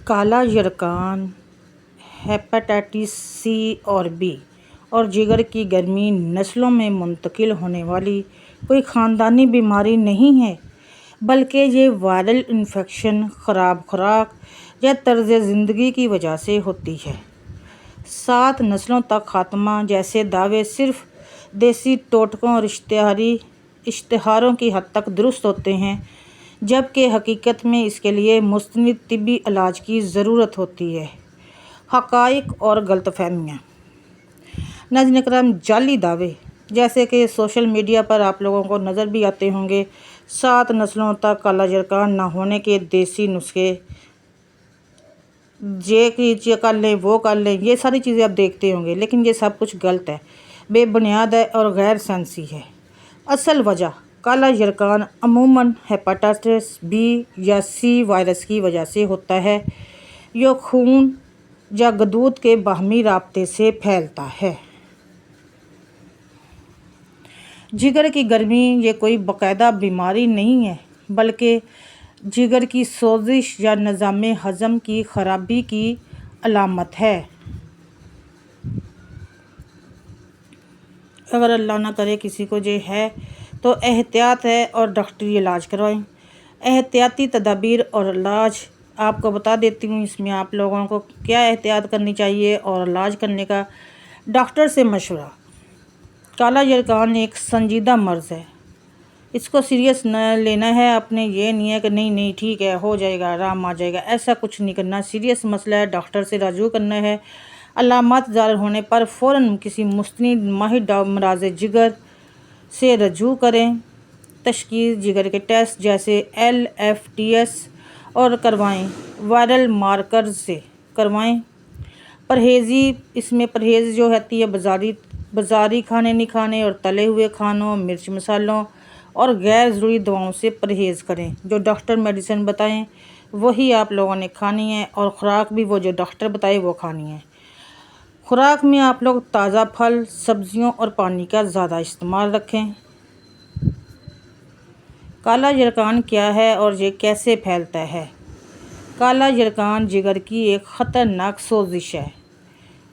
کالا یرقان hepatitis C اور be اور جگر کی گرمی نسلوں میں منتقل ہونے والی کوئی خاندانی بیماری نہیں ہے، بلکہ یہ وائرل انفیکشن، خراب خوراک یا طرز زندگی کی وجہ سے ہوتی ہے۔ 7 نسلوں تک خاتمہ جیسے دعوے صرف دیسی ٹوٹکوں اور اشتہاروں کی حد تک درست ہوتے ہیں، جبکہ حقیقت میں اس کے لیے مستند طبی علاج کی ضرورت ہوتی ہے۔ حقائق اور غلط فہمیاں۔ ناظرین اکرام، جعلی دعوے جیسے کہ سوشل میڈیا پر آپ لوگوں کو نظر بھی آتے ہوں گے، 7 نسلوں تک کالا یرقان نہ ہونے کے دیسی نسخے، یہ کر لیں وہ کر لیں، یہ ساری چیزیں آپ دیکھتے ہوں گے، لیکن یہ سب کچھ غلط ہے، بے بنیاد ہے اور غیر سائنسی ہے۔ اصل وجہ کالا یرقان عموماً ہیپاٹائٹس بی یا سی وائرس کی وجہ سے ہوتا ہے، جو خون یا غدود کے باہمی رابطے سے پھیلتا ہے۔ جگر کی گرمی یہ کوئی باقاعدہ بیماری نہیں ہے، بلکہ جگر کی سوزش یا نظام ہضم کی خرابی کی علامت ہے۔ اگر اللہ نہ کرے کسی کو یہ ہے تو احتیاط ہے اور ڈاکٹری علاج کروائیں۔ احتیاطی تدابیر اور علاج آپ کو بتا دیتی ہوں، اس میں آپ لوگوں کو کیا احتیاط کرنی چاہیے اور علاج کرنے کا ڈاکٹر سے مشورہ۔ کالا یرقان ایک سنجیدہ مرض ہے، اس کو سیریس نہ لینا ہے، اپنے یہ نہیں ہے کہ نہیں ٹھیک ہے ہو جائے گا آرام آ جائے گا، ایسا کچھ نہیں کرنا، سیریس مسئلہ ہے، ڈاکٹر سے رجوع کرنا ہے۔ علامات ظاہر ہونے پر فوراً کسی مستند ماہر امراض جگر سے رجوع کریں۔ تشخیص جگر کے ٹیسٹ جیسے LFTs اور کروائیں، وائرل مارکرز سے کروائیں۔ پرہیزی، اس میں پرہیز جو ہوتی ہے بازاری کھانے نہیں کھانے اور تلے ہوئے کھانوں، مرچ مسالوں اور غیر ضروری دواؤں سے پرہیز کریں۔ جو ڈاکٹر میڈیسن بتائیں وہی آپ لوگوں نے کھانی ہے، اور خوراک بھی وہ جو ڈاکٹر بتائے وہ کھانی ہے۔ خوراک میں آپ لوگ تازہ پھل، سبزیوں اور پانی کا زیادہ استعمال رکھیں۔ کالا یرقان کیا ہے اور یہ کیسے پھیلتا ہے؟ کالا یرقان جگر کی ایک خطرناک سوزش ہے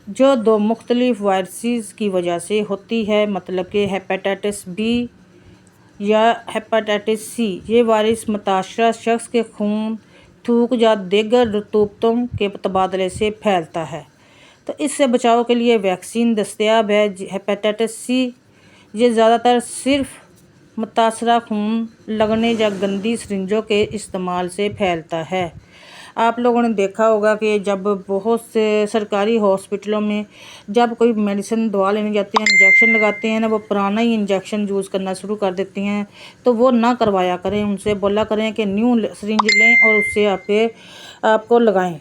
جو 2 مختلف وائرسز کی وجہ سے ہوتی ہے، مطلب کہ ہیپاٹائٹس بی یا ہیپاٹائٹس سی۔ یہ وائرس متاثرہ شخص کے خون، تھوک یا دیگر رطوبتوں کے تبادلے سے پھیلتا ہے۔ تو اس سے بچاؤ کے لیے ویکسین دستیاب ہے۔ ہیپاٹائٹس سی یہ زیادہ تر صرف متاثرہ خون لگنے یا گندی سرنجوں کے استعمال سے پھیلتا ہے۔ آپ لوگوں نے دیکھا ہوگا کہ جب بہت سے سرکاری ہاسپٹلوں میں جب کوئی میڈیسن دوا لینے جاتے ہیں، انجیکشن لگاتے ہیں نا، وہ پرانا ہی انجیکشن یوز کرنا شروع کر دیتے ہیں، تو وہ نہ کروایا کریں، ان سے بولا کریں کہ نیو سرنج لیں اور اس سے آپ کو لگائیں۔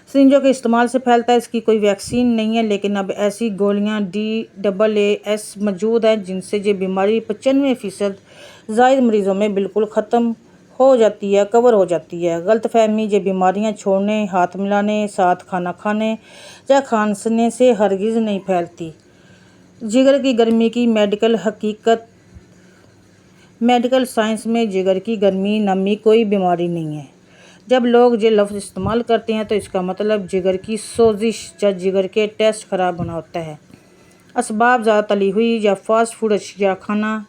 سرنجوں کے استعمال سے پھیلتا ہے، اس کی کوئی ویکسین نہیں ہے، لیکن اب ایسی گولیاں DAAS موجود ہیں جن سے یہ بیماری 95% زائد مریضوں میں بالکل ختم ہو جاتی ہے، کور ہو جاتی ہے۔ غلط فہمی، یہ بیماریاں چھونے، ہاتھ ملانے، ساتھ کھانا کھانے یا کھانسنے سے ہرگز نہیں پھیلتی۔ جگر کی گرمی کی میڈیکل حقیقت۔ میڈیکل سائنس میں جگر کی گرمی نامی کوئی بیماری نہیں ہے۔ جب لوگ یہ لفظ استعمال کرتے ہیں تو اس کا مطلب جگر کی سوزش یا جگر کے ٹیسٹ خراب ہونا ہوتا ہے۔ اسباب: زیادہ تلی ہوئی یا فاسٹ فوڈ اشیاء کھانا۔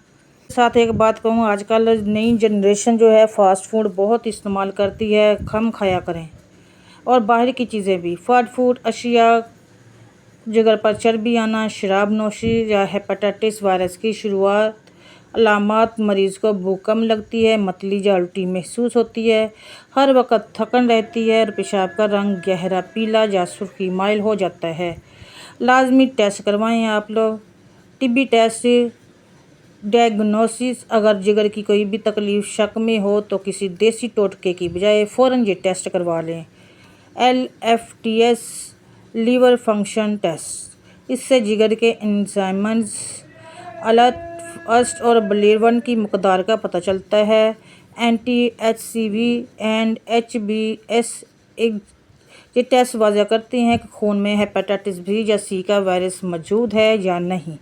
ساتھ ایک بات کہوں، آج کل نئی جنریشن جو ہے فاسٹ فوڈ بہت استعمال کرتی ہے، کم کھایا کریں، اور باہر کی چیزیں بھی۔ فاسٹ فوڈ اشیاء، جگر پر چربی آنا، شراب نوشی یا ہیپاٹائٹس وائرس کی شروعات۔ علامات: مریض کو بھوک کم لگتی ہے، متلی یا الٹی محسوس ہوتی ہے، ہر وقت تھکن رہتی ہے اور پیشاب کا رنگ گہرا پیلا یا سرخی مائل ہو جاتا ہے۔ لازمی ٹیسٹ کروائیں آپ لوگ۔ طبی ٹیسٹ ڈائگنوسس: اگر جگر کی کوئی بھی تکلیف شک میں ہو تو کسی دیسی ٹوٹکے کی بجائے فوراً یہ ٹیسٹ کروا لیں۔ LFTs لیور فنکشن ٹیسٹ، اس سے جگر کے انزائمز، الٹ اور بلیربن کی مقدار کا پتہ چلتا ہے۔ اینٹی HCV اینڈ HBs یہ ٹیسٹ واضح کرتے ہیں کہ خون میں ہیپاٹائٹس بی یا سی کا وائرس موجود ہے یا نہیں۔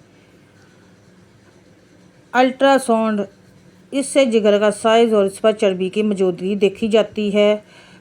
الٹرا ساؤنڈ، اس سے جگر کا سائز اور اس پر چربی کی موجودگی دیکھی جاتی ہے۔